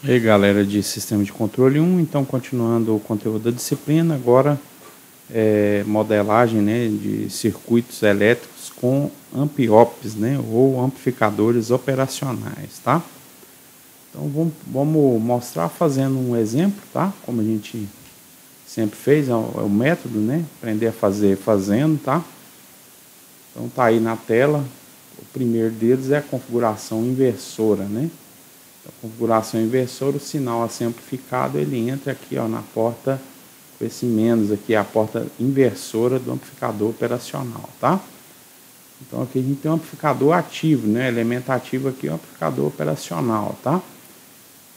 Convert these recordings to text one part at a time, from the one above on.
E aí, galera de Sistema de Controle 1, então continuando o conteúdo da disciplina, agora modelagem, né, de circuitos elétricos com amp-ops, né, ou amplificadores operacionais, tá? Então vamos mostrar fazendo um exemplo, tá? Como a gente sempre fez, é o método, né? Aprender a fazer fazendo, tá? Então tá aí na tela, o primeiro deles é a configuração inversora, né? A configuração inversora, o sinal a ser amplificado, ele entra aqui, ó, na porta com esse menos aqui, a porta inversora do amplificador operacional, tá? Então aqui a gente tem um amplificador ativo, né? Elemento ativo aqui é o amplificador operacional, tá?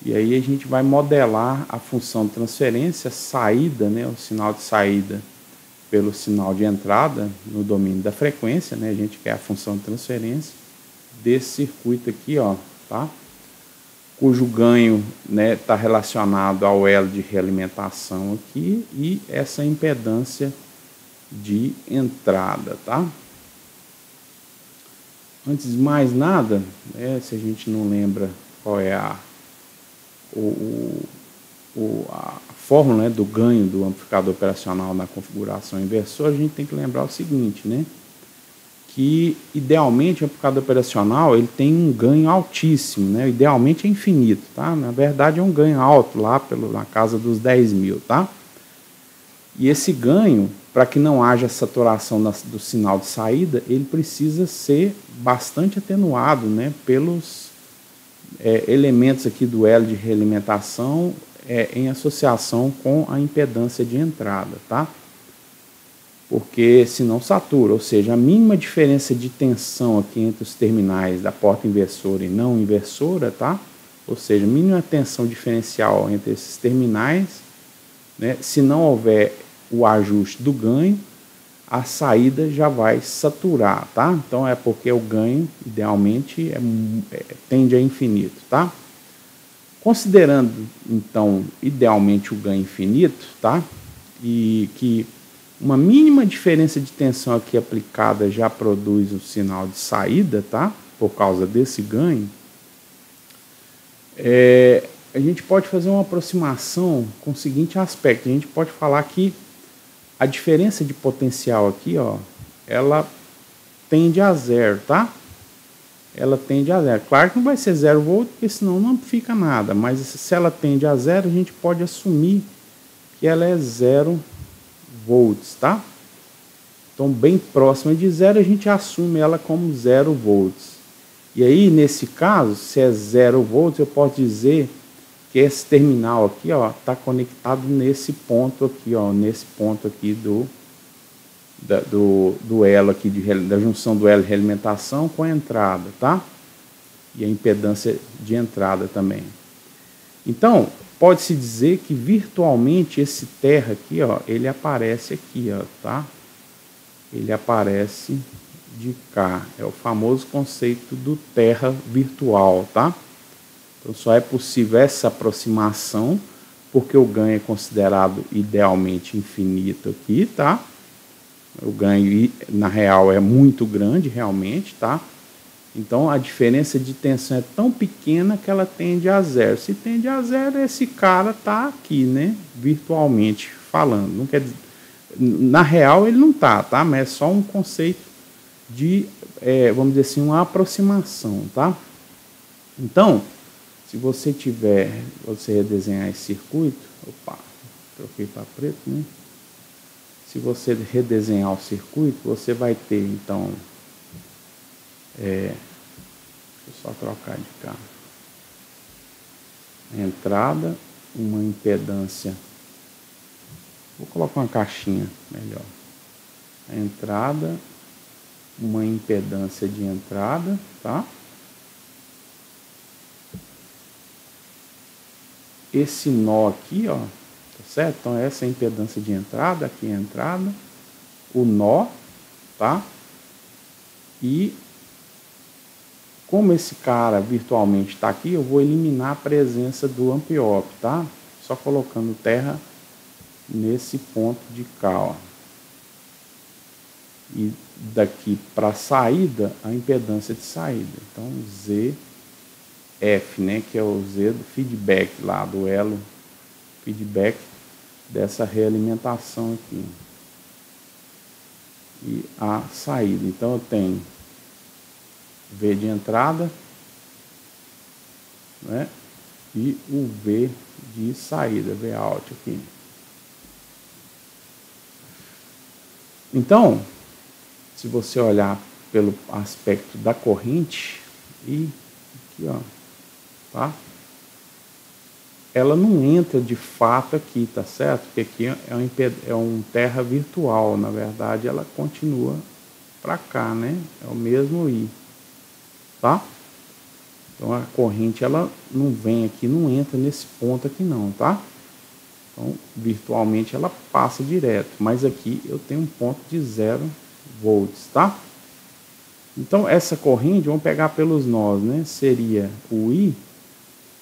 E aí a gente vai modelar a função de transferência, saída, né? O sinal de saída pelo sinal de entrada no domínio da frequência, né? A gente quer a função de transferência desse circuito aqui, ó, tá? Cujo ganho está relacionado ao elo de realimentação aqui e essa impedância de entrada, tá? Antes de mais nada, se a gente não lembra qual é a fórmula, né, do ganho do amplificador operacional na configuração inversora, a gente tem que lembrar o seguinte, né? Que idealmente o amplificador operacional ele tem um ganho altíssimo, né? Idealmente é infinito, tá? Na verdade é um ganho alto lá na casa dos 10.000, tá? E esse ganho, para que não haja saturação do sinal de saída, ele precisa ser bastante atenuado, né? Pelos elementos aqui do elo de realimentação em associação com a impedância de entrada, tá? Porque senão satura, ou seja, a mínima diferença de tensão aqui entre os terminais da porta inversora e não inversora, tá? Ou seja, mínima tensão diferencial entre esses terminais, né? Se não houver o ajuste do ganho, a saída já vai saturar, tá? Então é porque o ganho, idealmente, tende a infinito, tá? Considerando, então, idealmente o ganho infinito, tá? E que uma mínima diferença de tensão aqui aplicada já produz um sinal de saída, tá? Por causa desse ganho. A gente pode fazer uma aproximação com o seguinte aspecto. A gente pode falar que a diferença de potencial aqui, ó, ela tende a zero, tá? Ela tende a zero. Claro que não vai ser 0 volt, porque senão não amplifica nada. Mas se ela tende a zero, a gente pode assumir que ela é 0 volts, tá? Então, bem próxima de zero, a gente assume ela como 0 volts. E aí, nesse caso, se é 0 volts, eu posso dizer que esse terminal aqui, ó, está conectado nesse ponto aqui, ó, nesse ponto aqui do elo aqui da junção do elo de realimentação com a entrada, tá? E a impedância de entrada também. Então, pode-se dizer que virtualmente esse terra aqui, ó, ele aparece aqui, ó, tá? Ele aparece de cá. É o famoso conceito do terra virtual, tá? Então só é possível essa aproximação porque o ganho é considerado idealmente infinito aqui, tá? O ganho na real é muito grande realmente, tá? Então a diferença de tensão é tão pequena que ela tende a zero. Se tende a zero, esse cara está aqui, né? Virtualmente falando. Não quer dizer, na real ele não tá? Mas é só um conceito de, vamos dizer assim, uma aproximação, tá? Então, se você redesenhar esse circuito, opa, troquei para preto, né? Se você redesenhar o circuito, você vai ter, então, deixa eu só trocar de cá. A entrada, uma impedância. Vou colocar uma caixinha melhor. A entrada, uma impedância de entrada, tá? Esse nó aqui, ó, tá certo? Então essa é a impedância de entrada, aqui é a entrada, o nó, tá? E como esse cara virtualmente está aqui, eu vou eliminar a presença do amp-op, tá? Só colocando terra nesse ponto de cá, ó. E daqui para a saída, a impedância de saída. Então, ZL ZF, né, que é o Z do feedback lá, do elo feedback dessa realimentação aqui. E a saída. Então eu tenho V de entrada, né, e o V de saída, V out aqui. Então, se você olhar pelo aspecto da corrente, e aqui, ó, tá? Ela não entra de fato aqui, tá certo? Porque aqui é um terra virtual, na verdade ela continua para cá, né? É o mesmo I, tá? Então a corrente ela não vem aqui, não entra nesse ponto aqui não, tá? Então virtualmente ela passa direto, mas aqui eu tenho um ponto de 0 volts, tá? Então essa corrente, vamos pegar pelos nós, né? Seria o I,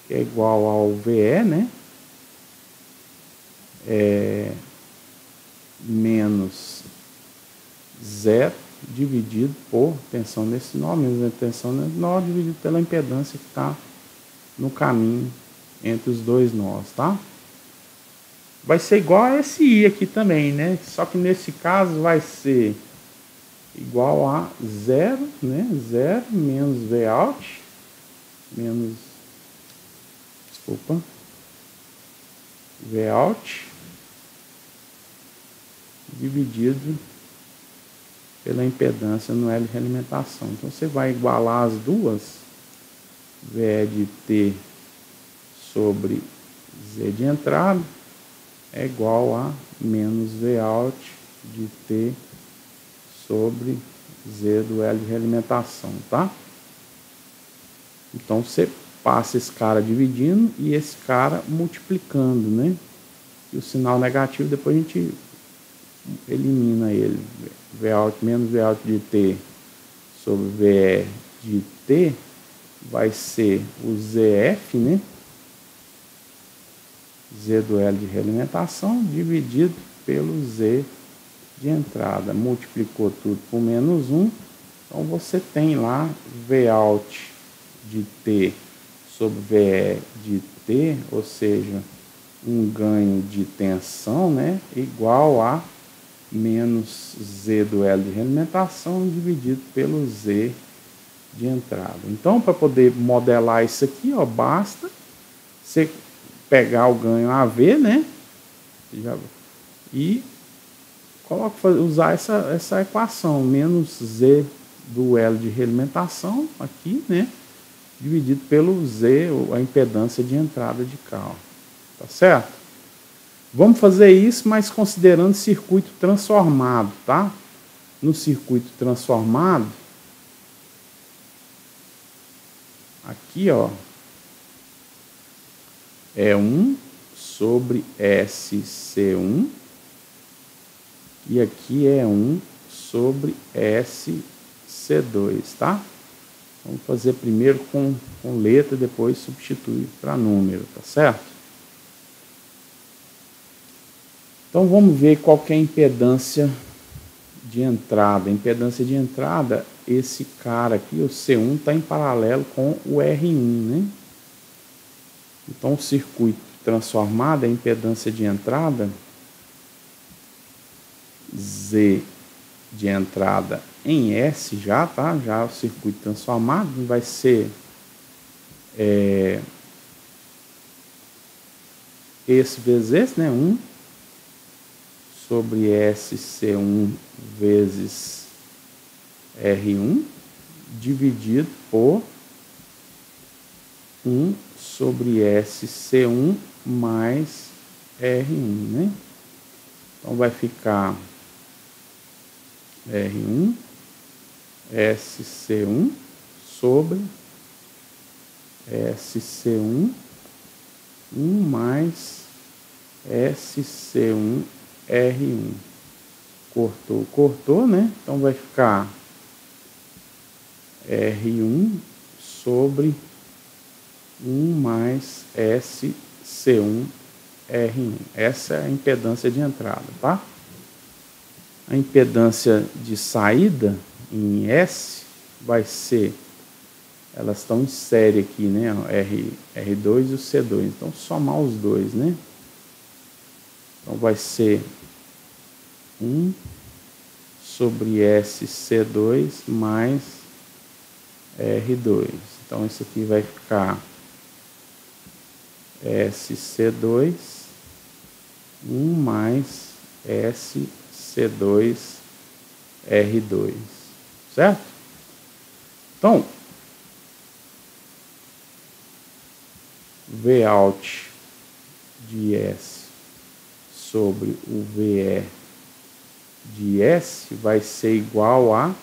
que é igual ao VE, né? Menos 0 dividido por tensão nesse nó, menos a tensão nesse nó, dividido pela impedância que está no caminho entre os dois nós, tá? Vai ser igual a esse I aqui também, né? Só que nesse caso vai ser igual a 0, né? 0 menos V out, menos, desculpa, V out, dividido pela impedância no L de realimentação. Então você vai igualar as duas, VE de T sobre Z de entrada é igual a menos V out de T sobre Z do L de realimentação, tá? Então você passa esse cara dividindo e esse cara multiplicando, né? E o sinal negativo depois a gente elimina ele. V out menos V out de T sobre VE de T vai ser o ZF, né? Z do L de realimentação dividido pelo Z de entrada. Multiplicou tudo por menos 1. Então você tem lá V out de T sobre VE de T, ou seja, um ganho de tensão, né? Igual a menos Z do L de realimentação dividido pelo Z de entrada. Então, para poder modelar isso aqui, ó, basta você pegar o ganho AV, né? E usar essa equação, menos Z do L de realimentação, aqui, né? Dividido pelo Z, a impedância de entrada de carro. Tá certo? Vamos fazer isso, mas considerando circuito transformado, tá? No circuito transformado, aqui, ó, é 1 sobre SC1 e aqui é 1 sobre SC2, tá? Vamos fazer primeiro com letra, depois substituir para número, tá certo? Então vamos ver qual que é a impedância de entrada. A impedância de entrada, esse cara aqui, o C1, está em paralelo com o R1, né? Então o circuito transformado, a impedância de entrada, Z de entrada em S já, tá? Já o circuito transformado vai ser esse vezes esse, né? 1 sobre SC1 vezes R1 dividido por 1 sobre SC1 mais R1, né? Então vai ficar R1 SC1 sobre SC1 1 mais SC1 R1. Cortou, né? Então vai ficar R1 sobre 1 mais SC1 R1. Essa é a impedância de entrada, tá? A impedância de saída em S vai ser elas estão em série aqui, né? R2 e o C2. Então, somar os dois, né? Então, vai ser 1 sobre SC2 mais R2. Então, isso aqui vai ficar SC2, 1 mais SC2 R2, certo? Então, Vout de S sobre o VE de S vai ser igual a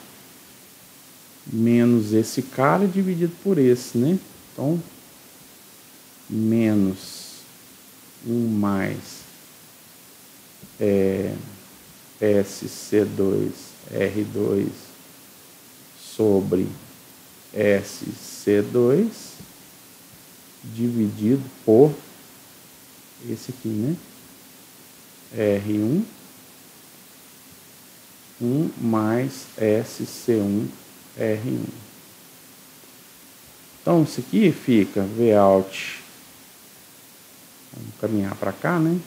menos esse cara dividido por esse, né? Então, menos 1 mais SC2R2 sobre SC2 dividido por esse aqui, né? R1, 1 mais SC1 R1. Então, isso aqui fica Vout, vamos caminhar para cá, né?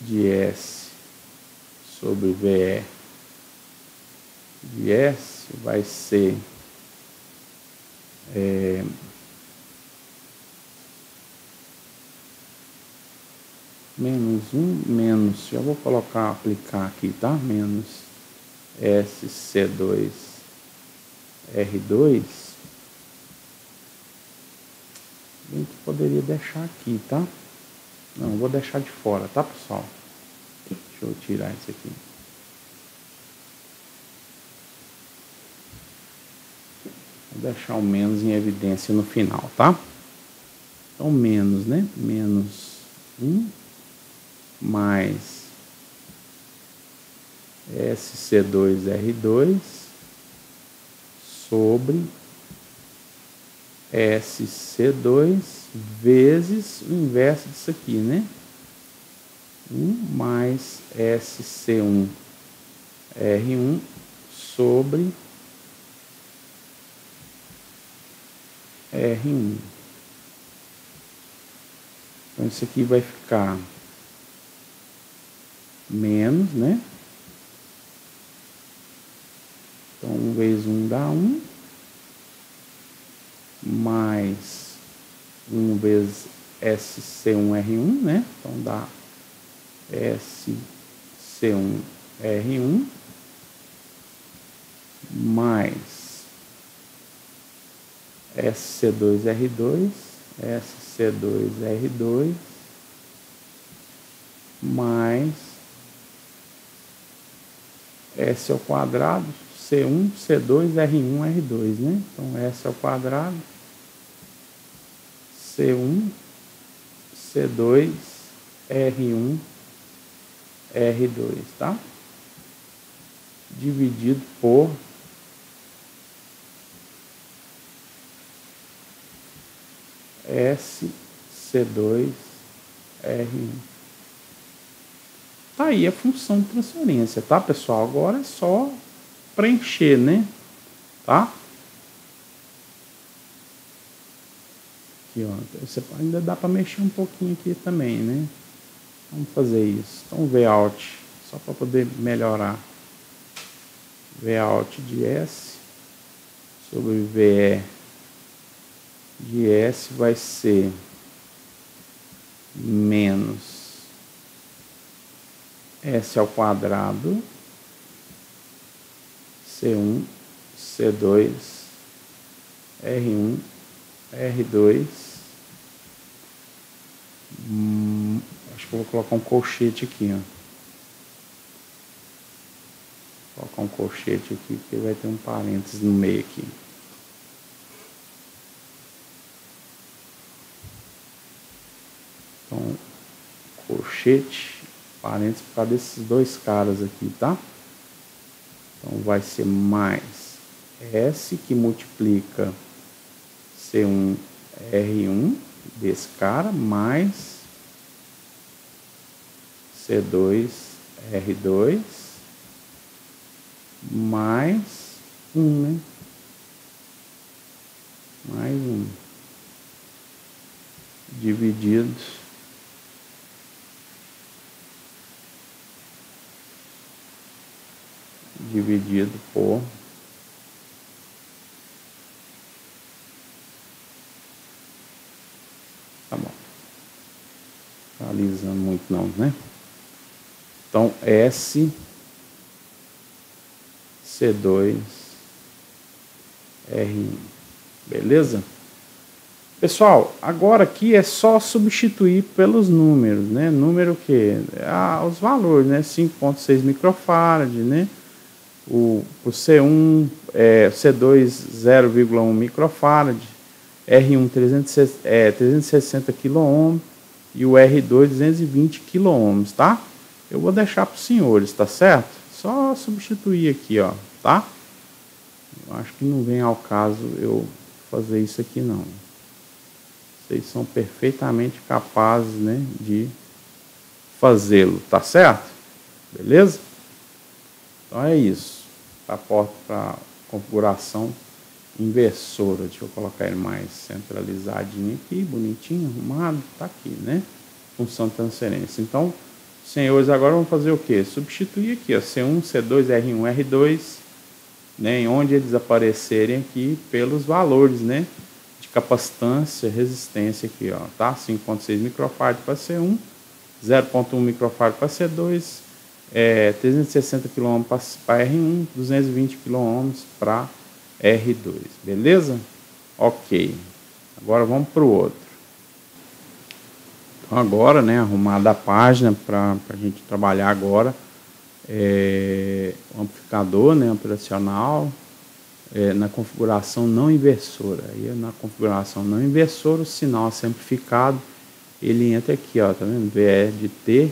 De S sobre VE de S vai ser menos 1, menos, já vou colocar, aplicar aqui, tá? Menos SC2R2, a gente poderia deixar aqui, tá? Não, vou deixar de fora, tá, pessoal? Deixa eu tirar isso aqui. Vou deixar o menos em evidência no final, tá? Então, menos, né? Menos 1 mais SC2R2 sobre SC2 vezes o inverso disso aqui, né? 1 mais SC1R1 sobre R1. Então, isso aqui vai ficar menos, né? Então, 1 vezes 1 dá 1, mais 1 vezes SC1R1, né? Então, dá SC1R1 mais SC2R2, SC2R2 mais S ao quadrado, C1, C2, R1, R2, né? Então, S ao quadrado, C1, C2, R1, R2, tá? Dividido por SC2, R1. Tá aí a função de transferência, tá, pessoal? Agora é só preencher, né? Tá? Aqui, ó. Você ainda dá para mexer um pouquinho aqui também, né? Vamos fazer isso. Então, Vout, só para poder melhorar. Vout de S sobre VE de S vai ser menos S ao quadrado, C1, C2, R1, R2. Acho que eu vou colocar um colchete aqui, ó. Vou colocar um colchete aqui, porque vai ter um parênteses no meio aqui. Então, colchete, parênteses por causa desses dois caras aqui, tá? Então, vai ser mais S que multiplica C1, R1 desse cara, mais C2, R2 mais 1, né? Mais 1 dividido por tá bom, tá alisando muito não, né? Então S C2 R1, beleza? Pessoal, agora aqui é só substituir pelos números, né? Número que? Os valores, né? 5,6 microfarad, né? O C1, C2 0,1 microfarad, R1 360 kΩ e o R2 220 kΩ, tá? Eu vou deixar para os senhores, tá certo? Só substituir aqui, ó, tá? Eu acho que não vem ao caso eu fazer isso aqui não. Vocês são perfeitamente capazes, né, de fazê-lo, tá certo? Beleza? Então é isso. Para configuração inversora. Deixa eu colocar ele mais centralizadinho aqui, bonitinho, arrumado, tá aqui, né? Função de transferência. Então, senhores, agora vamos fazer o quê? Substituir aqui, ó, C1, C2, R1, R2, né, onde eles aparecerem aqui pelos valores, né, de capacitância, resistência aqui, ó, tá? 5,6 microfarad para C1, 0,1 microfarad para C2, 360 kΩ para R1, 220 kΩ para R2, beleza? Ok. Agora vamos para o outro. Então agora, né, arrumada a página para a gente trabalhar agora. O amplificador, né, operacional, na configuração não inversora. Aí na configuração não inversora, o sinal a ser amplificado, ele entra aqui, ó, tá vendo? VE de T,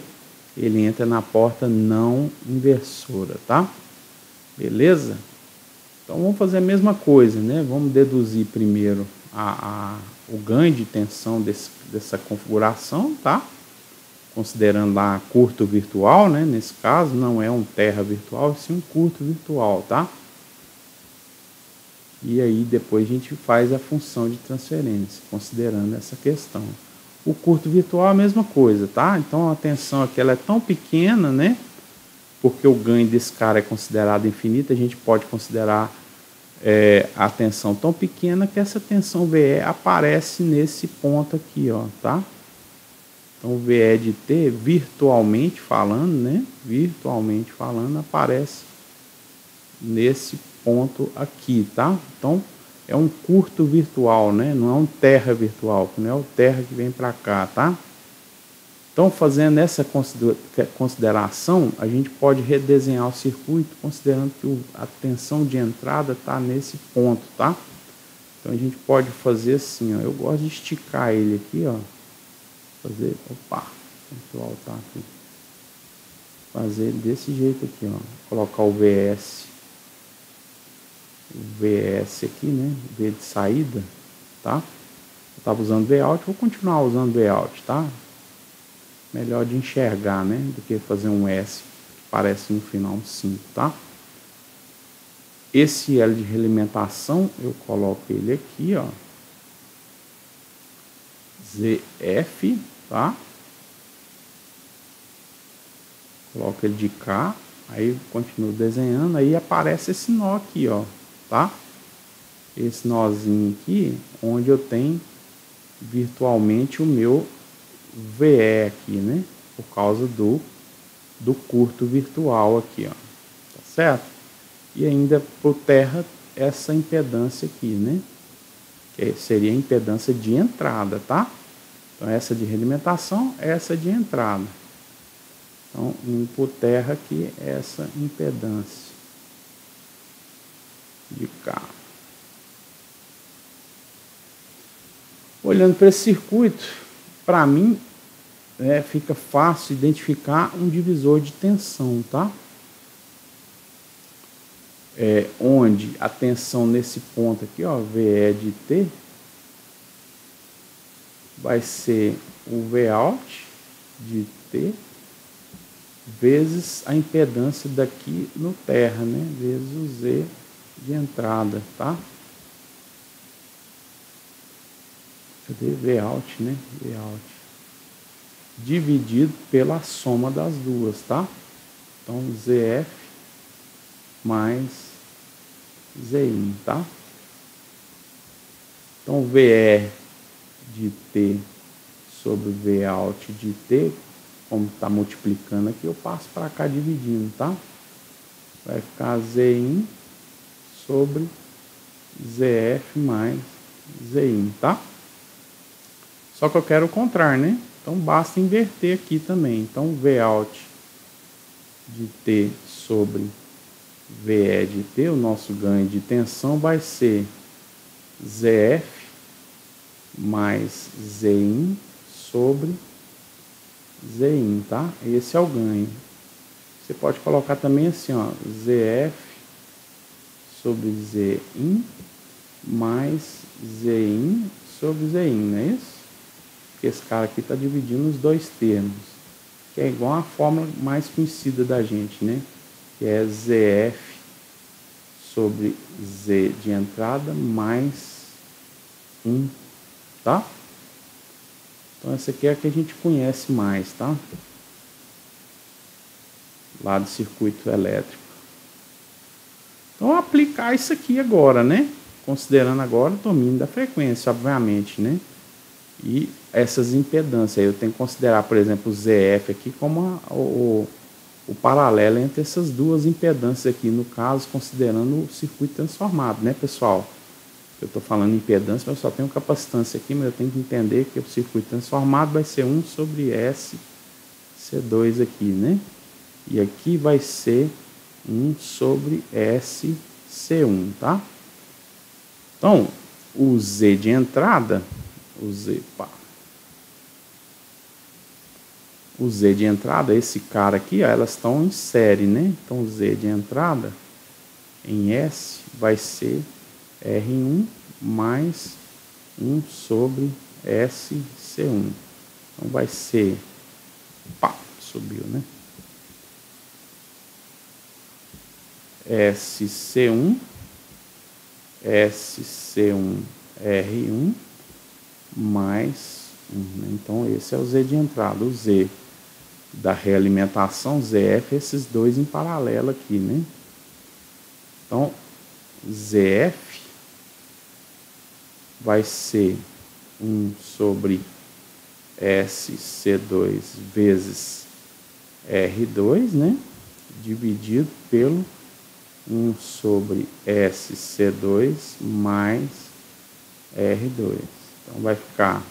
ele entra na porta não inversora, tá? Beleza? Então vamos fazer a mesma coisa, né? Vamos deduzir primeiro o ganho de tensão dessa configuração, tá? Considerando lá curto virtual, né? Nesse caso não é um terra virtual, sim um curto virtual, tá? E aí depois a gente faz a função de transferência, considerando essa questão. O curto virtual é a mesma coisa, tá? Então a tensão aqui ela é tão pequena, né? Porque o ganho desse cara é considerado infinito, a gente pode considerar a tensão tão pequena que essa tensão VE aparece nesse ponto aqui, ó, tá? Então, o VE de T, virtualmente falando, né? Virtualmente falando, aparece nesse ponto aqui, tá? Então, é um curto virtual, né? Não é um terra virtual, não é o terra que vem para cá, tá? Então, fazendo essa consideração, a gente pode redesenhar o circuito, considerando que a tensão de entrada está nesse ponto, tá? Então, a gente pode fazer assim, ó. Eu gosto de esticar ele aqui, ó. Fazer, opa, vou voltar aqui. Fazer desse jeito aqui, ó. Colocar o VS aqui, né? V de saída, tá? Eu estava usando Vout, vou continuar usando Vout, tá? Melhor de enxergar, né? Do que fazer um S que parece no final um 5, tá? Esse L de realimentação, eu coloco ele aqui, ó. ZF, tá? Coloco ele de cá, aí continuo desenhando, aí aparece esse nó aqui, ó, tá? Esse nozinho aqui, onde eu tenho virtualmente o meu VE aqui, né? Por causa do curto virtual aqui, ó, tá certo? E ainda por terra essa impedância aqui, né? Que seria a impedância de entrada, tá? Então essa de realimentação, essa de entrada. Então, indo por terra aqui, essa impedância de cá. Olhando para esse circuito, para mim, fica fácil identificar um divisor de tensão, tá? Onde a tensão nesse ponto aqui, ó, VE de T, vai ser o Vout de T vezes a impedância daqui no terra, né? Vezes o Z de entrada, tá? Cadê? Vout, né? Vout. Dividido pela soma das duas, tá? Então, ZF mais Zin, tá? Então, VE de T sobre Vout de T, como está multiplicando aqui, eu passo para cá dividindo, tá? Vai ficar Zin sobre ZF mais Zin, tá? Só que eu quero o contrário, né? Então, basta inverter aqui também. Então, Vout de T sobre VE de T, o nosso ganho de tensão vai ser ZF mais Zin sobre Zin, tá? Esse é o ganho. Você pode colocar também assim, ó, ZF sobre Zin mais Zin sobre Zin, não é isso? Porque esse cara aqui está dividindo os dois termos, que é igual a fórmula mais conhecida da gente, né? Que é ZF sobre Z de entrada mais 1, tá? Então essa aqui é a que a gente conhece mais, tá? Lá do circuito elétrico. Então aplicar isso aqui agora, né? Considerando agora o domínio da frequência, obviamente, né? E essas impedâncias, eu tenho que considerar, por exemplo, o ZF aqui como o paralelo entre essas duas impedâncias aqui, no caso, considerando o circuito transformado, né, pessoal? Eu estou falando impedância, mas eu só tenho capacitância aqui, mas eu tenho que entender que o circuito transformado vai ser 1 sobre SC2 aqui, né? E aqui vai ser 1 sobre SC1, tá? Então, o Z de entrada, o Z de entrada, esse cara aqui, ó, elas estão em série, né? Então, o Z de entrada em S vai ser R1 mais 1 sobre SC1. Então, vai ser, subiu, né? SC1, R1 mais 1. Né? Então, esse é o Z de entrada. O Z da realimentação, ZF, esses dois em paralelo aqui, né? Então, ZF vai ser 1 sobre SC2 vezes R2, né? Dividido pelo 1 sobre SC2 mais R2. Então, vai ficar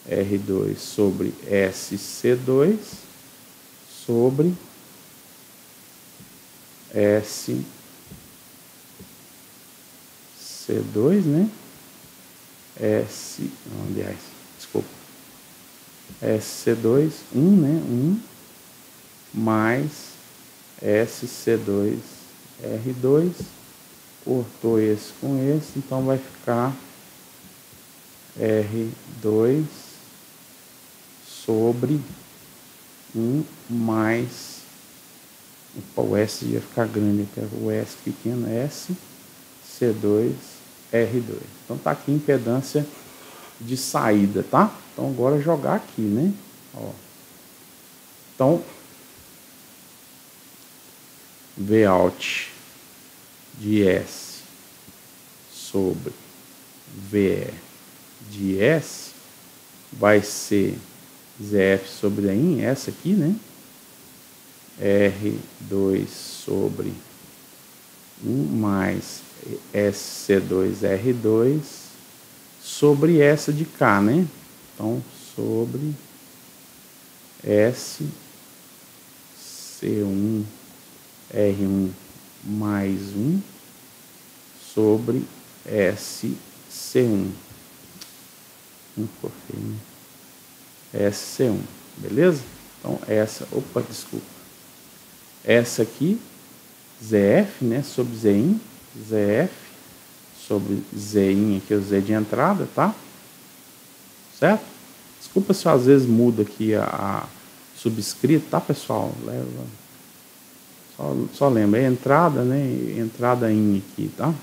R2 sobre SC2 sobre SC2, né? Aliás, desculpa. SC2, 1, né? 1 mais SC2, R2. Cortou esse com esse, então vai ficar R2 sobre 1 mais, o S ia ficar grande, o S pequeno, S, C2, R2. Então tá aqui a impedância de saída, tá? Então agora jogar aqui, né? Ó. Então, Vout de S sobre VE de S vai ser ZF sobre I, essa aqui, né? R2 sobre 1 mais SC2R2 sobre essa de cá, né? Então, sobre SC1 R1 mais 1 sobre SC1. SC1, beleza? Então, essa aqui, ZF, né, sobre Zin, ZF sobre Zin, aqui é o Z de entrada, tá? Certo? Desculpa se às vezes muda aqui a subscrito, tá, pessoal? Só lembra, é entrada, né? Entrada em aqui, tá?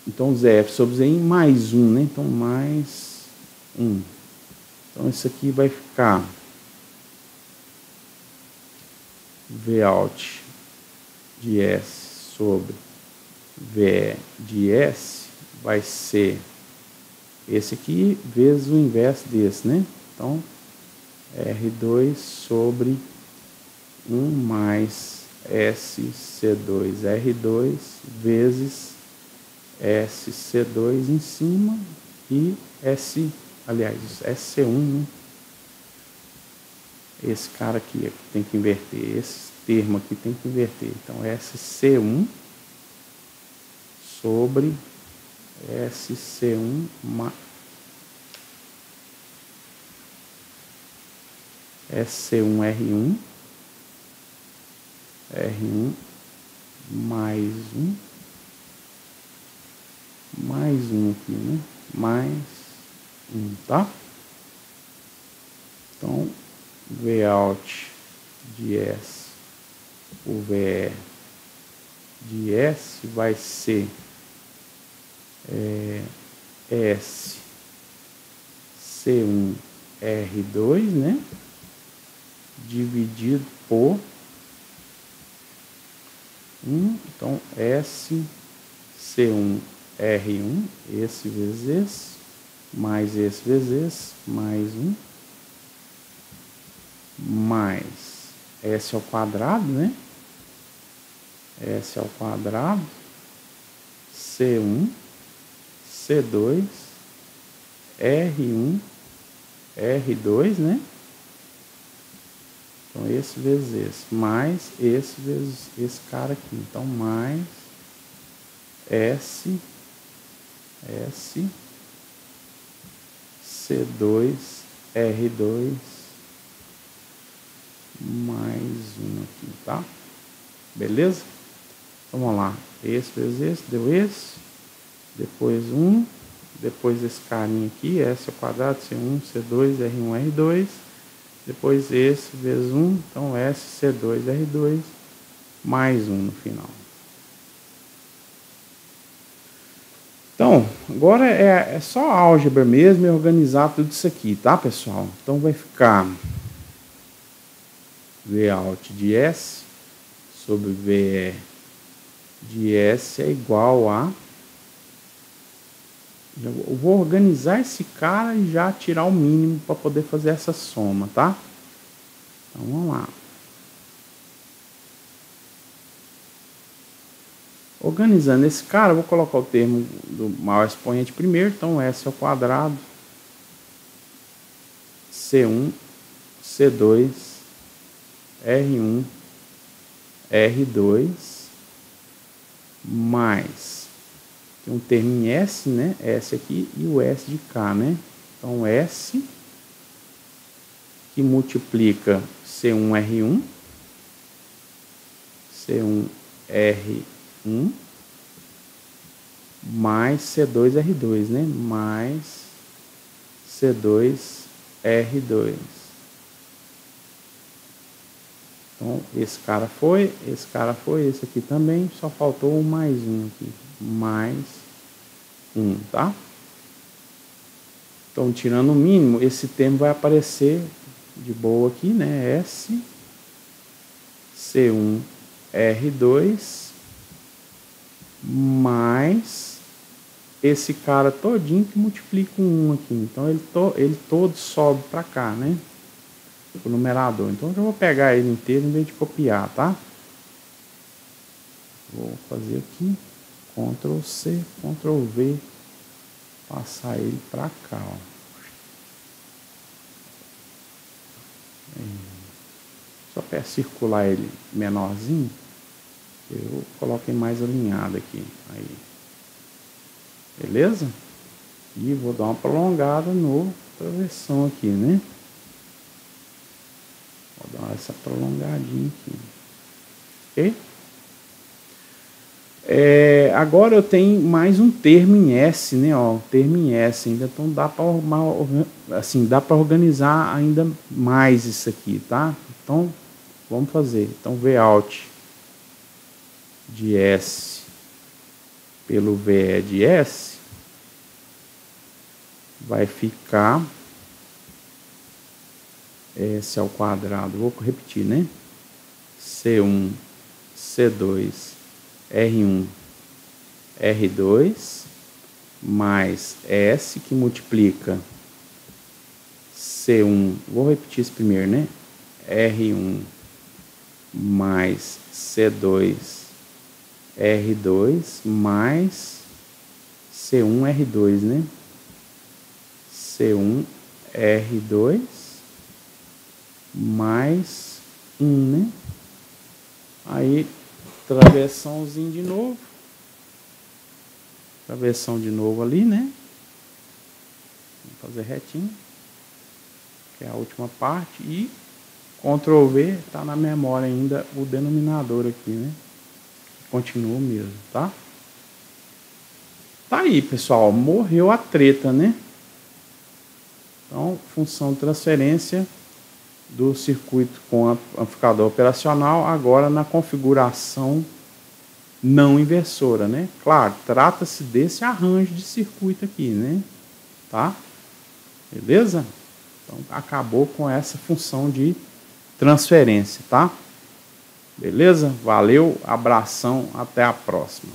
Então, ZF sobre ZI mais 1, né? Então, mais 1. Então, isso aqui vai ficar Vout de S sobre VE de S vai ser esse aqui vezes o inverso desse, né? Então, R2 sobre 1 mais SC2R2 vezes SC2 em cima e SC1, né? Esse cara aqui tem que inverter, esse termo aqui tem que inverter. Então, SC1 sobre SC1 SC1R1 R1 mais 1 aqui, né? Mais 1, tá? Então, Vout de S, o VE de S vai ser S C1 R2, né? Dividido por 1, então S C1 R1, esse vezes esse, mais esse vezes esse, mais 1, mais S ao quadrado, né? S ao quadrado, C1, C2, R1, R2, né? Então, esse vezes esse, mais esse vezes esse cara aqui. Então, mais S, C2, R2, mais 1 aqui, tá? Beleza? Então, vamos lá. Esse vezes esse, deu esse. Depois 1. Depois esse carinha aqui, S ao quadrado, C1, C2, R1, R2. Depois esse vezes 1, então S, C2, R2, mais 1 no final. Então, agora é só álgebra mesmo e organizar tudo isso aqui, tá, pessoal? Então, vai ficar Vout de S sobre VE de S é igual a... Eu vou organizar esse cara e já tirar o mínimo para poder fazer essa soma, tá? Então, vamos lá. Organizando esse cara, eu vou colocar o termo do maior expoente primeiro. Então, S ao quadrado, C1, C2, R1, R2, mais... Tem um termo em S, né? S aqui e o S de cá, né? Então, S que multiplica C1R1, C1R1, mais C2R2, né? Mais C2R2. Então, esse cara foi, esse aqui também, só faltou o mais 1 aqui. Mais 1, tá? Então, tirando o mínimo, esse termo vai aparecer de boa aqui, né? S, C1, R2, mais esse cara todinho que multiplica com 1 aqui. Então, ele todo sobe para cá, né? O numerador. Então, eu já vou pegar ele inteiro em vez de copiar, tá? Vou fazer aqui, Ctrl C, Ctrl V, passar ele para cá, ó. Só para circular ele menorzinho, eu coloquei mais alinhado aqui. Aí. Beleza? E vou dar uma prolongada no travessão aqui, né? Vou dar essa prolongadinha aqui. Ok? Agora eu tenho mais um termo em S, né? Ó, termo em S ainda, então dá para assim, dá para organizar ainda mais isso aqui, tá? Então vamos fazer. Então Vout de S pelo VE de S vai ficar S ao quadrado. Vou repetir, né? C1, C2, R1, R2 mais S que multiplica C1, vou repetir isso primeiro, né? R1 mais C2, R2 mais C1, R2, né? C1, R2 mais 1, né? Aí, travessãozinho de novo. Travessão de novo ali, né? Vamos fazer retinho. Que é a última parte. E Ctrl V, tá na memória ainda o denominador aqui, né? Continua o mesmo, tá? Tá aí, pessoal. Morreu a treta, né? Então, função de transferência do circuito com amplificador operacional agora na configuração não inversora, né? Claro, trata-se desse arranjo de circuito aqui, né? Tá? Beleza? Então, acabou com essa função de transferência, tá? Beleza? Valeu, abração, até a próxima.